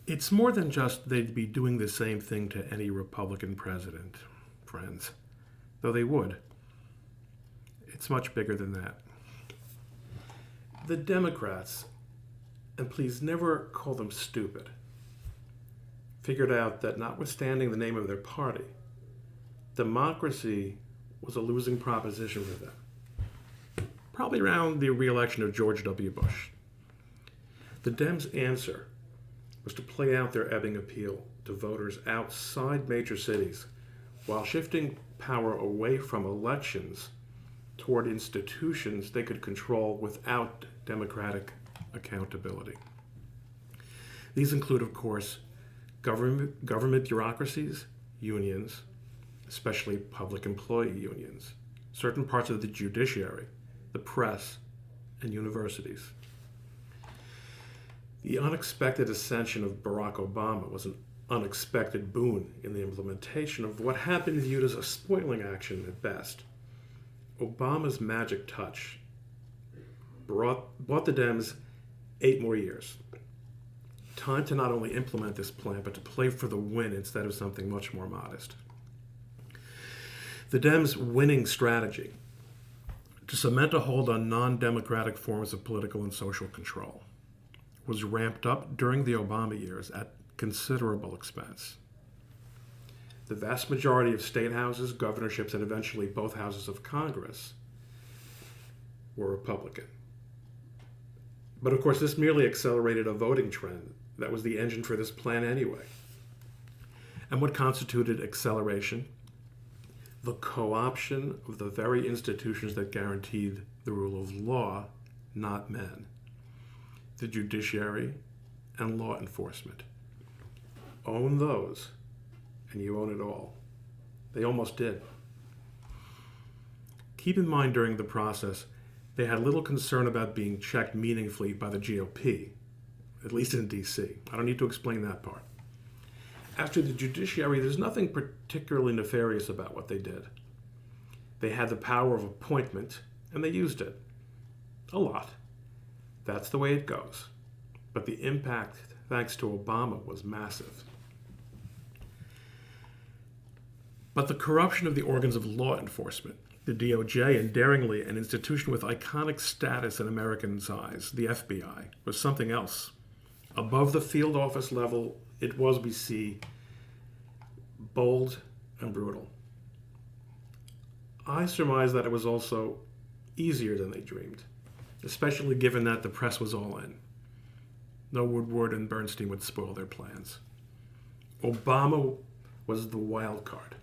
It's more than just they'd be doing the same thing to any Republican president, friends. Though they would. It's much bigger than that. The Democrats, and please never call them stupid, figured out that notwithstanding the name of their party, democracy was a losing proposition for them. Probably around the re-election of George W. Bush. The Dems' answer was to play out their ebbing appeal to voters outside major cities while shifting power away from elections toward institutions they could control without democratic accountability. These include, of course, government bureaucracies, unions, especially public employee unions, certain parts of the judiciary, the press, and universities. The unexpected ascension of Barack Obama was an unexpected boon in the implementation of what had been viewed as a spoiling action at best. Obama's magic touch bought the Dems 8 more years. Time to not only implement this plan, but to play for the win instead of something much more modest. The Dems' winning strategy to cement a hold on non-democratic forms of political and social control was ramped up during the Obama years at considerable expense. The vast majority of state houses, governorships, and eventually both houses of Congress were Republican. But of course, this merely accelerated a voting trend that was the engine for this plan anyway. And what constituted acceleration? The co-option of the very institutions that guaranteed the rule of law, not men. The judiciary and law enforcement. Own those, and you own it all. They almost did. Keep in mind during the process, they had little concern about being checked meaningfully by the GOP, at least in D.C. I don't need to explain that part. As to the judiciary, there's nothing particularly nefarious about what they did. They had the power of appointment, and they used it. A lot. That's the way it goes. But the impact, thanks to Obama, was massive. But the corruption of the organs of law enforcement, the DOJ, and daringly an institution with iconic status in American size, the FBI, was something else. Above the field office level, it was, we see, bold and brutal. I surmise that it was also easier than they dreamed, especially given that the press was all in. No Woodward and Bernstein would spoil their plans. Obama was the wild card.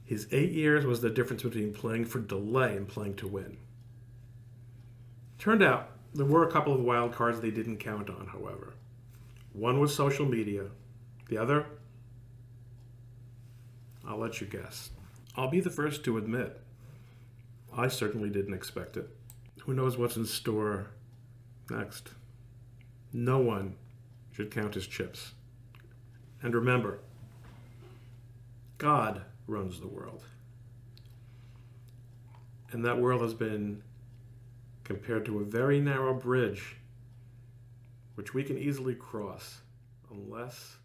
His 8 years was the difference between playing for delay and playing to win. Turned out, there were a couple of wild cards they didn't count on, however. One was social media. The other? I'll let you guess. I'll be the first to admit, I certainly didn't expect it. Who knows what's in store next? No one should count his chips. And remember, God runs the world. And that world has been compared to a very narrow bridge which we can easily cross unless